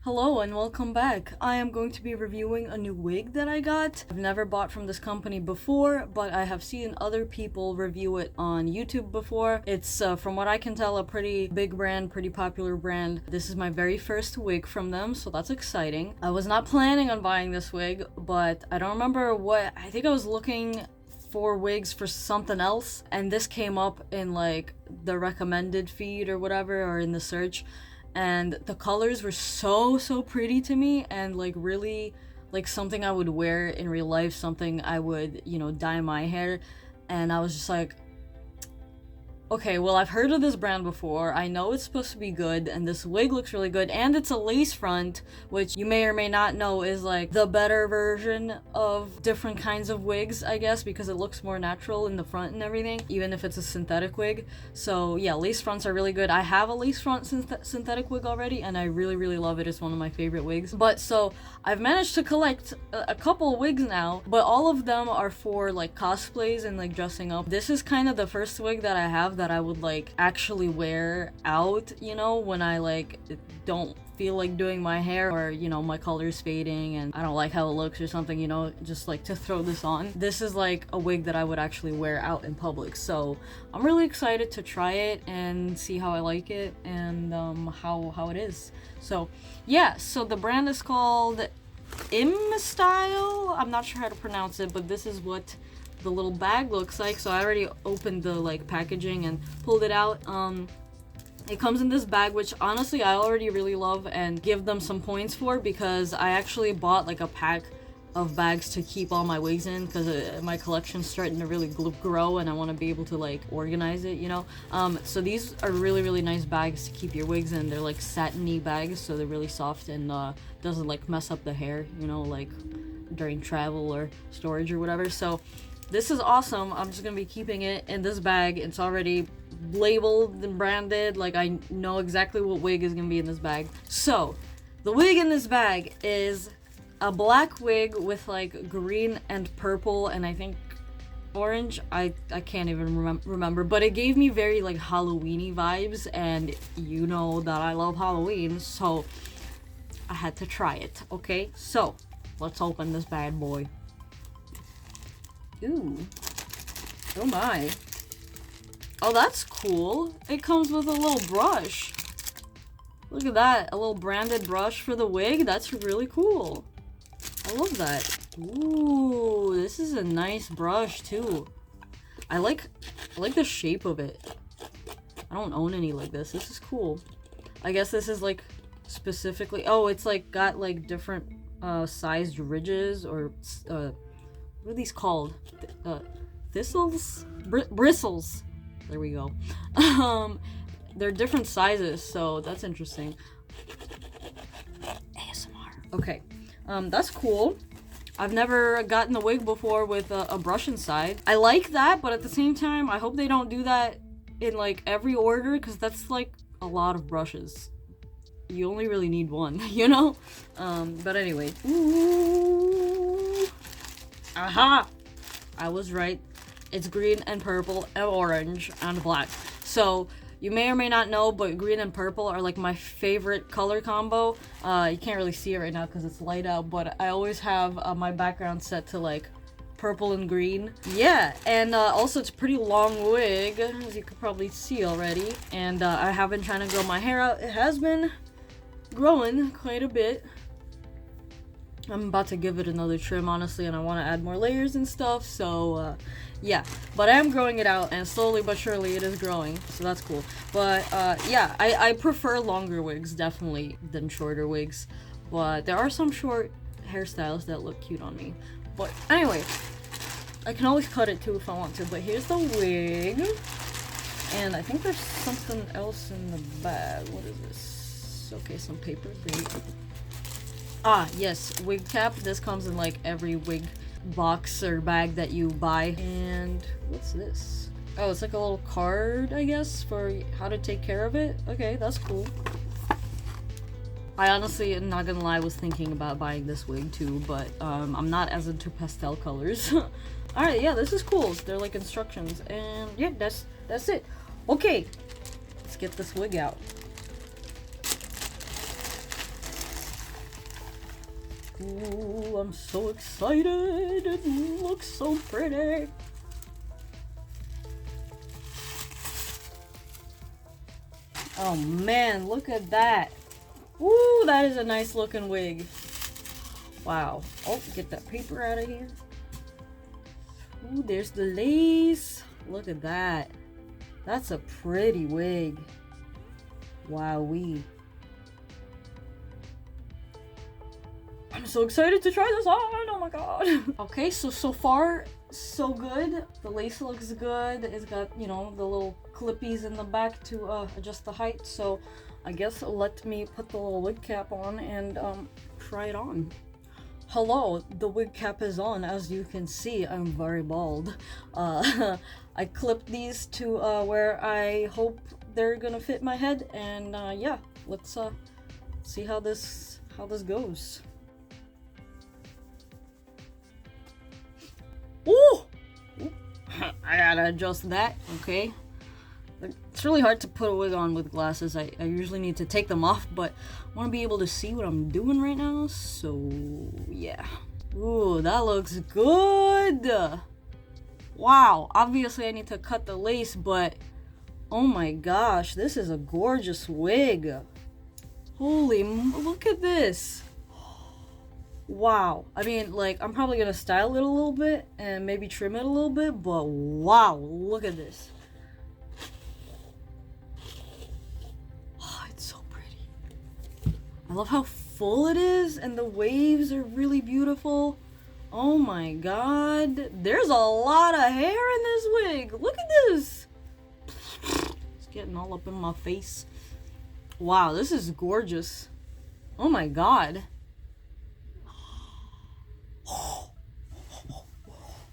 Hello and welcome back. I am going to be reviewing a new wig that I got. I've never bought from this company before, but I have seen other people review it on YouTube before. It's, from what I can tell, a pretty big brand, pretty popular brand. This is my very first wig from them, so that's exciting. I was not planning on buying this wig, but I don't remember what, I think I was looking for wigs for something else, and this came up in like the recommended feed or whatever, or in the search. And the colors were so pretty to me, and like really like something I would wear in real life, something I would, you know, dye my hair. And I was just like, okay, well, I've heard of this brand before. I know it's supposed to be good, and this wig looks really good, and it's a lace front, which you may or may not know is like the better version of different kinds of wigs, I guess, because it looks more natural in the front and everything, even if it's a synthetic wig. So yeah, lace fronts are really good. I have a lace front synthetic wig already, and I really love it. It's one of my favorite wigs. But so I've managed to collect a couple wigs now, but all of them are for like cosplays and like dressing up. This is kind of the first wig that I have that I would like actually wear out, you know, when I like don't feel like doing my hair, or you know, my color's fading and I don't like how it looks or something, you know, just like to throw this on. This is like a wig that I would actually wear out in public, so I'm really excited to try it and see how I like it and how it is. So yeah, so the brand is called Imstyle. I'm not sure how to pronounce it, but this is what the little bag looks like. So I already opened the like packaging and pulled it out. It comes in this bag, which honestly I already really love and give them some points for, because I actually bought like a pack of bags to keep all my wigs in, because my collection's starting to really grow and I want to be able to like organize it, you know. So these are really nice bags to keep your wigs in. They're like satiny bags, so they're really soft and doesn't like mess up the hair, you know, like during travel or storage or whatever. So this is awesome. I'm just gonna be keeping it in this bag. It's already labeled and branded. Like I know exactly what wig is gonna be in this bag. So the wig in this bag is a black wig with like green and purple and I think orange. I can't even remember, but it gave me very like Halloween-y vibes, and you know that I love Halloween, so I had to try it. Okay, so let's open this bad boy. Ooh. Oh my. Oh, that's cool. It comes with a little brush. Look at that. A little branded brush for the wig. That's really cool. I love that. Ooh, this is a nice brush too. I like the shape of it. I don't own any like this. This is cool. I guess this is like specifically, oh, it's like got like different sized ridges, or what are these called? Thistles? Bristles. There we go. They're different sizes, so that's interesting. ASMR. Okay. That's cool. I've never gotten a wig before with a brush inside. I like that, but at the same time, I hope they don't do that in like every order, because that's like a lot of brushes. You only really need one, you know? But anyway. Ooh. Aha! I was right. It's green and purple and orange and black. So you may or may not know, but green and purple are like my favorite color combo. You can't really see it right now because it's light out, but I always have my background set to like purple and green. Yeah, and also it's a pretty long wig, as you could probably see already. And I have been trying to grow my hair out. It has been growing quite a bit. I'm about to give it another trim, honestly, and I want to add more layers and stuff, so yeah. But I am growing it out, and slowly but surely it is growing, so that's cool. But yeah, I prefer longer wigs, definitely, than shorter wigs. But there are some short hairstyles that look cute on me. But anyway, I can always cut it too if I want to, but here's the wig. And I think there's something else in the bag. What is this? Okay, some paper. Great. Ah, yes, wig cap. This comes in like every wig box or bag that you buy. And what's this? Oh, it's like a little card, I guess, for how to take care of it. Okay, that's cool. I honestly, I'm not gonna lie, was thinking about buying this wig too, but I'm not as into pastel colors. Alright, yeah, this is cool. They're like instructions, and yeah, that's it. Okay, let's get this wig out. Ooh, I'm so excited. It looks so pretty. Oh man, look at that. Ooh, that is a nice looking wig. Wow. Oh, get that paper out of here. Ooh, there's the lace. Look at that. That's a pretty wig. Wowee. I'm so excited to try this on. Oh my god. Okay, so far so good. The lace looks good. It's got, you know, the little clippies in the back to adjust the height. So I guess let me put the little wig cap on and try it on. Hello, the wig cap is on. As you can see, I'm very bald. I clipped these to where I hope they're gonna fit my head, and yeah, let's see how this goes. Ooh! I gotta adjust that, okay? It's really hard to put a wig on with glasses. I usually need to take them off, but I want to be able to see what I'm doing right now, so yeah. Ooh, that looks good! Wow, obviously I need to cut the lace, but oh my gosh, this is a gorgeous wig. Holy, look at this. Wow. I mean, like, I'm probably gonna style it a little bit and maybe trim it a little bit, but wow, look at this. Oh, it's so pretty. I love how full it is, and the waves are really beautiful. Oh my god. There's a lot of hair in this wig. Look at this. It's getting all up in my face. Wow, this is gorgeous. Oh my god.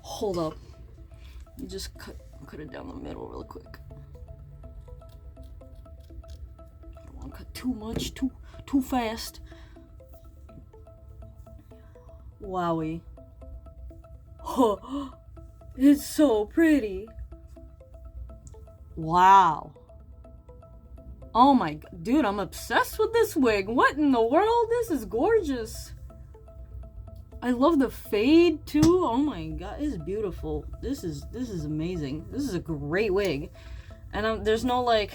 Hold up. You just cut it down the middle real quick. I don't want to cut too much, too fast. Wowie. Oh, it's so pretty. Wow. Oh my god, dude, I'm obsessed with this wig. What in the world? This is gorgeous. I love the fade too. Oh my god, it's beautiful. This is amazing. This is a great wig. And there's no like,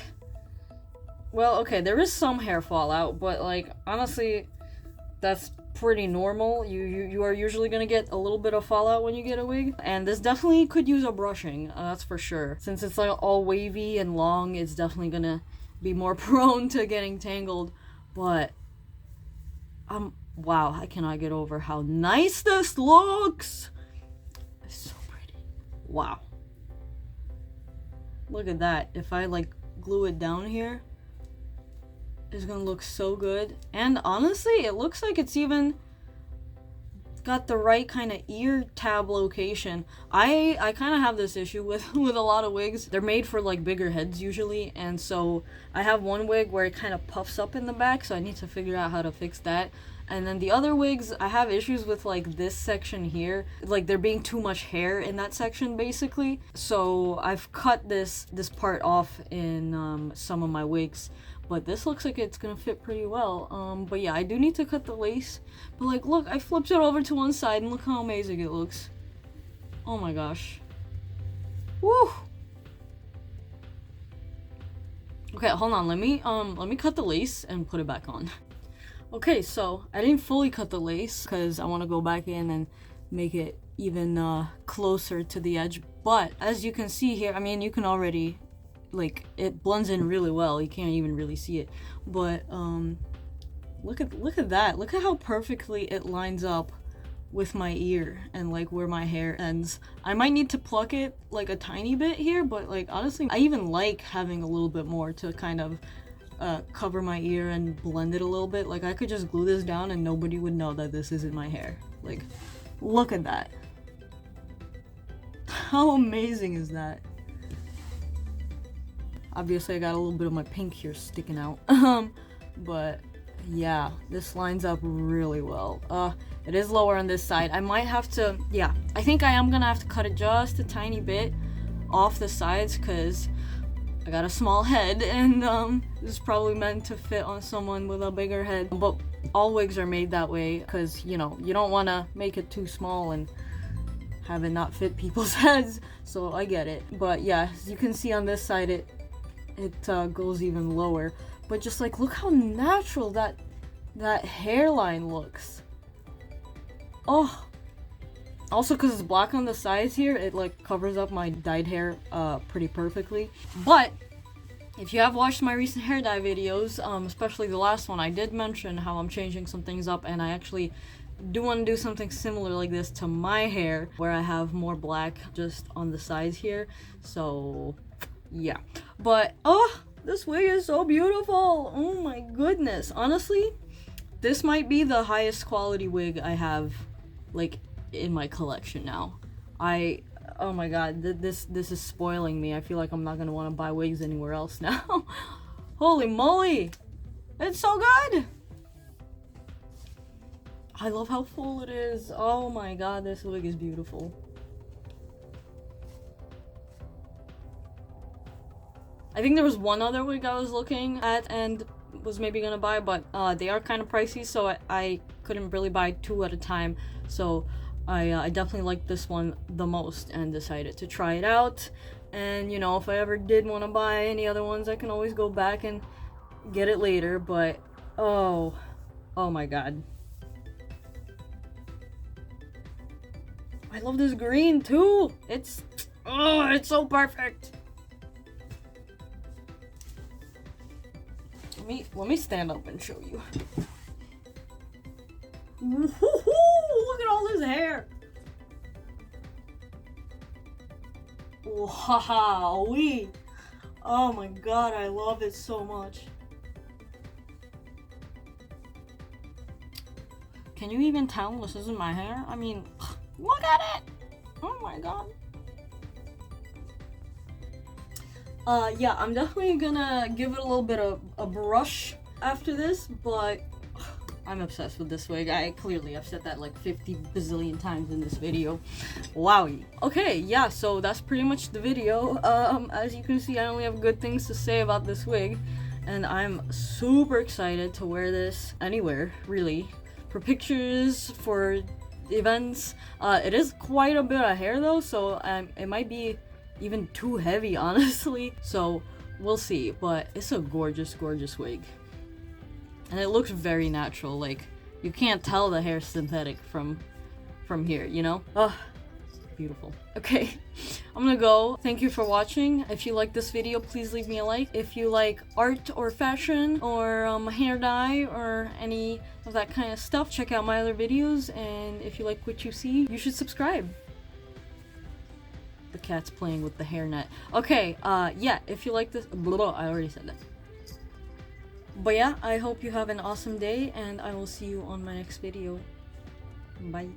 well, okay, there is some hair fallout, but like honestly, that's pretty normal. You are usually gonna get a little bit of fallout when you get a wig, and this definitely could use a brushing. That's for sure. Since it's like all wavy and long, it's definitely gonna be more prone to getting tangled. But wow, I cannot get over how nice this looks. It's so pretty. Wow. Look at that. If I like glue it down here, it's gonna look so good. And honestly, it looks like it's even got the right kind of ear tab location. I kind of have this issue with a lot of wigs. They're made for like bigger heads usually, and so I have one wig where it kind of puffs up in the back, so I need to figure out how to fix that. And then the other wigs, I have issues with like this section here, like there being too much hair in that section basically. So I've cut this part off in some of my wigs, but this looks like it's gonna fit pretty well. But yeah, I do need to cut the lace. But like, look, I flipped it over to one side and look how amazing it looks. Oh my gosh. Woo! Okay, hold on. Let me cut the lace and put it back on. Okay, so I didn't fully cut the lace because I want to go back in and make it even closer to the edge. But as you can see here, I mean, you can already, like, it blends in really well. You can't even really see it. But look at that. Look at how perfectly it lines up with my ear and like where my hair ends. I might need to pluck it like a tiny bit here, but like honestly, I even like having a little bit more to kind of cover my ear and blend it a little bit. Like I could just glue this down and nobody would know that this isn't my hair. Like, look at that. How amazing is that? Obviously I got a little bit of my pink here sticking out. But yeah, this lines up really well. It is lower on this side. I might have to, yeah, I think I am gonna have to cut it just a tiny bit off the sides because I got a small head, and this is probably meant to fit on someone with a bigger head. But All wigs are made that way because, you know, you don't want to make it too small and have it not fit people's heads. So I get it. But yeah, as you can see on this side, it goes even lower. But just like, look how natural that hairline looks. Oh, also because it's black on the sides here, it like covers up my dyed hair pretty perfectly. But if you have watched my recent hair dye videos, especially the last one, I did mention how I'm changing some things up, and I actually do want to do something similar like this to my hair, where I have more black just on the sides here. So yeah, but oh, this wig is so beautiful. Oh my goodness, honestly, this might be the highest quality wig I have like in my collection now. Oh my god, this is spoiling me. I feel like I'm not gonna want to buy wigs anywhere else now. Holy moly, it's so good. I love how full it is. Oh my god, this wig is beautiful. I think there was one other wig I was looking at and was maybe gonna buy, but they are kind of pricey, so I couldn't really buy two at a time. So I definitely liked this one the most and decided to try it out. And you know, if I ever did want to buy any other ones, I can always go back and get it later. But oh my god, I love this green too. It's so perfect. Let me stand up and show you. Look at all this hair. Wow, oh my god, I love it so much. Can you even tell this isn't my hair? I mean, look at it. Oh my god. Yeah, I'm definitely gonna give it a little bit of a brush after this, but I'm obsessed with this wig. I clearly have said that like 50 bazillion times in this video. Wowie. Okay, yeah, so that's pretty much the video. As you can see, I only have good things to say about this wig, and I'm super excited to wear this anywhere, really. For pictures, for events. It is quite a bit of hair though, so it might be even too heavy, honestly. So we'll see, but it's a gorgeous, gorgeous wig. And it looks very natural. Like, you can't tell the hair's synthetic from here, you know? Oh, beautiful. Okay, I'm gonna go. Thank you for watching. If you like this video, please leave me a like. If you like art or fashion or hair dye or any of that kind of stuff, check out my other videos. And if you like what you see, you should subscribe. The cat's playing with the hairnet. Okay, yeah, if you like this, I already said that. But yeah, I hope you have an awesome day, and I will see you on my next video. Bye.